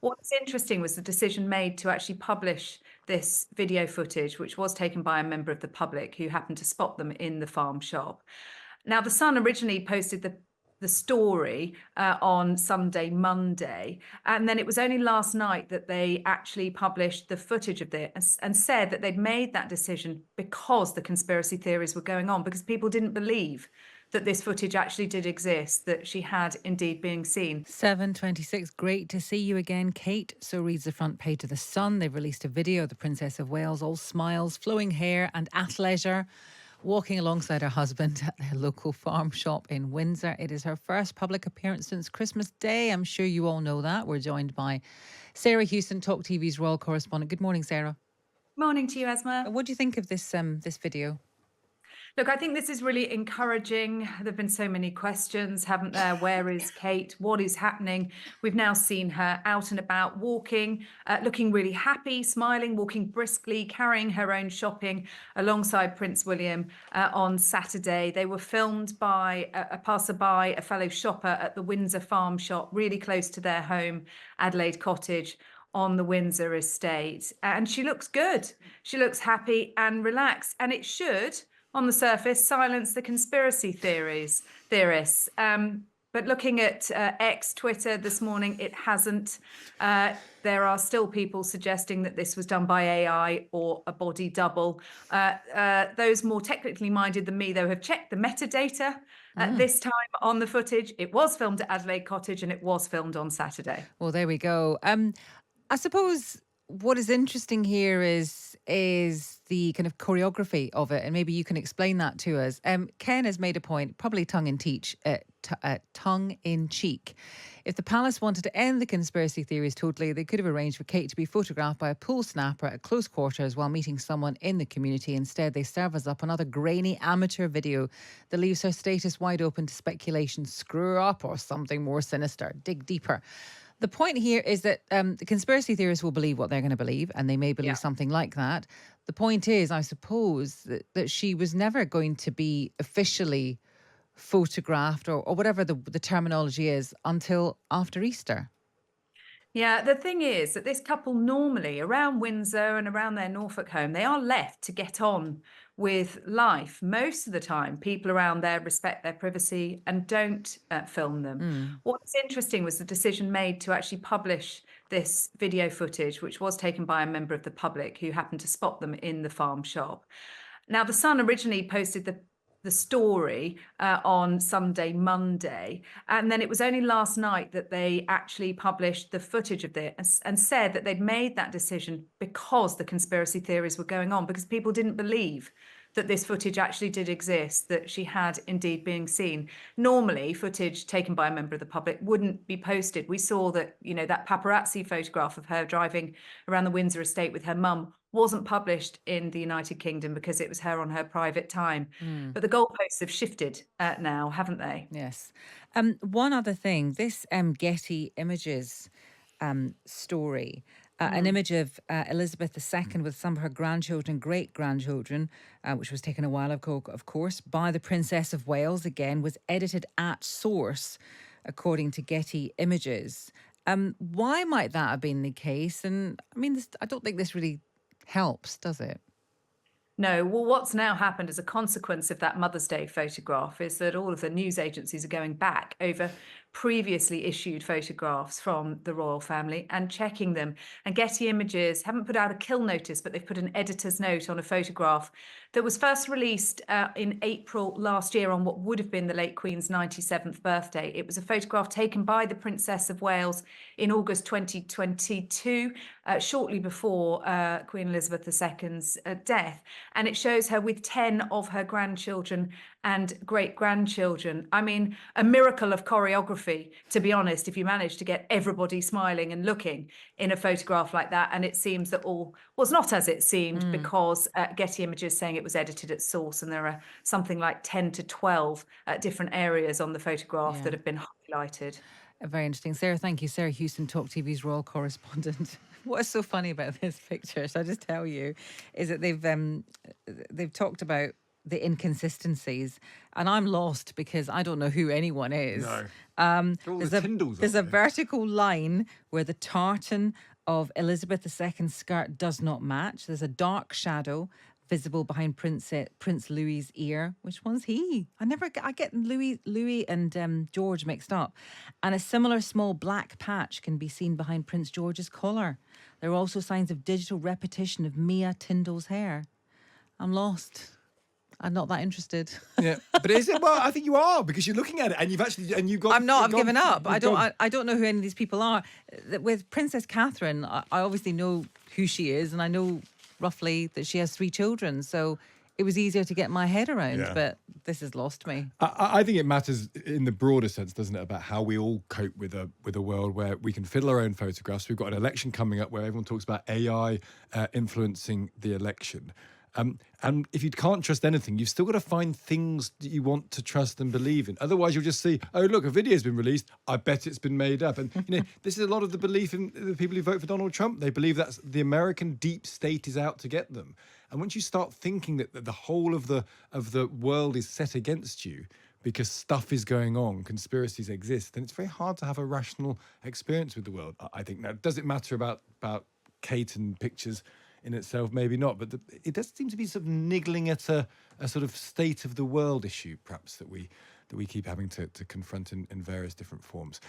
What's interesting was the decision made to actually publish this video footage, which was taken by a member of the public who happened to spot them in the farm shop. Now, the Sun originally posted the story on Sunday, Monday, and then it was only last night that they actually published the footage of this and said that they'd made that decision because the conspiracy theories were going on, because people didn't believe that this footage actually did exist, that she had indeed been seen. 7:26. Great to see you again, Kate. So reads the front page of The Sun. They've released a video of the Princess of Wales, all smiles, flowing hair, and athleisure, walking alongside her husband at their local farm shop in Windsor. It is her first public appearance since Christmas Day. I'm sure you all know that. We're joined by Sarah Hewson, Talk TV's royal correspondent. Good morning, Sarah. Morning to you, Esma. What do you think of this video? Look, I think this is really encouraging. There have been so many questions, haven't there? Where is Kate? What is happening? We've now seen her out and about walking, looking really happy, smiling, walking briskly, carrying her own shopping alongside Prince William on Saturday. They were filmed by a passerby, a fellow shopper at the Windsor farm shop, really close to their home, Adelaide Cottage, on the Windsor estate. And she looks good. She looks happy and relaxed. And it should, on the surface, silence the conspiracy theorists. But looking at X, Twitter this morning, it hasn't. There are still people suggesting that this was done by AI or a body double. Those more technically minded than me, though, have checked the metadata this time on the footage. It was filmed at Adelaide Cottage and it was filmed on Saturday. Well, there we go. I suppose what is interesting here is the kind of choreography of it, and maybe you can explain that to us. Ken has made a point, probably tongue in cheek. If the palace wanted to end the conspiracy theories totally, they could have arranged for Kate to be photographed by a pool snapper at close quarters while meeting someone in the community. Instead, they serve us up another grainy amateur video that leaves her status wide open to speculation. Screw her up or something more sinister. Dig deeper. The point here is that the conspiracy theorists will believe what they're going to believe, and they may believe something like that. The point is, I suppose, that she was never going to be officially photographed or whatever the terminology is until after Easter. Yeah, the thing is that this couple normally around Windsor and around their Norfolk home, they are left to get on with life. Most of the time, people around there respect their privacy and don't film them. What's interesting was the decision made to actually publish this video footage, which was taken by a member of the public who happened to spot them in the farm shop. Now, the Sun originally posted the story on Sunday, Monday. And then it was only last night that they actually published the footage of this and said that they'd made that decision because the conspiracy theories were going on, because people didn't believe that this footage actually did exist, that she had indeed been seen. Normally, footage taken by a member of the public wouldn't be posted. We saw that, that paparazzi photograph of her driving around the Windsor estate with her mum wasn't published in the United Kingdom because it was her on her private time. But the goalposts have shifted now, haven't they? Yes. One other thing, this Getty Images story, an image of Elizabeth II with some of her grandchildren, great-grandchildren, which was taken a while ago, of course, by the Princess of Wales, again, was edited at source, according to Getty Images. Why might that have been the case? And, I mean, I don't think this really helps, does it? No, well, what's now happened as a consequence of that Mother's Day photograph is that all of the news agencies are going back over previously issued photographs from the royal family and checking them. And Getty Images haven't put out a kill notice, but they've put an editor's note on a photograph that was first released in April last year on what would have been the late Queen's 97th birthday. It was a photograph taken by the Princess of Wales in August 2022, shortly before Queen Elizabeth II's death. And it shows her with 10 of her grandchildren and great-grandchildren. I mean, a miracle of choreography, to be honest, if you manage to get everybody smiling and looking in a photograph like that. And it seems that all was not as it seemed because Getty Images saying it was edited at source, and there are something like 10 to 12 different areas on the photograph that have been highlighted. Very interesting. Sarah, thank you. Sarah Hewson, Talk TV's royal correspondent. What is so funny about this picture, so I just tell you, is that they've talked about the inconsistencies, and I'm lost because I don't know who anyone is. No. All There's the a Tyndalls, there's a aren't they? vertical line where the tartan of Elizabeth II's skirt does not match. There's a dark shadow visible behind Prince Louis's ear. Which one's he? I get Louis and George mixed up. And a similar small black patch can be seen behind Prince George's collar. There are also signs of digital repetition of Mia Tyndall's hair. I'm lost. I'm not that interested. Yeah, but is it? Well, I think you are, because you're looking at it and you've gone. I'm not. I've gone- given up. you've I don't. gone- I don't know who any of these people are. With Princess Catherine, I obviously know who she is, and I know roughly that she has 3 children. So it was easier to get my head around. Yeah. But this has lost me. I think it matters in the broader sense, doesn't it, about how we all cope with a world where we can fiddle our own photographs. We've got an election coming up where everyone talks about AI influencing the election. And if you can't trust anything, you've still got to find things that you want to trust and believe in. Otherwise, you'll just see, oh, look, a video's been released. I bet it's been made up. And, this is a lot of the belief in the people who vote for Donald Trump. They believe that the American deep state is out to get them. And once you start thinking that the whole of the world is set against you because stuff is going on, conspiracies exist, then it's very hard to have a rational experience with the world. I think. Now, does it matter about Kate and pictures in itself? Maybe not, but it does seem to be sort of niggling at a sort of state of the world issue, perhaps, that we keep having to confront in various different forms.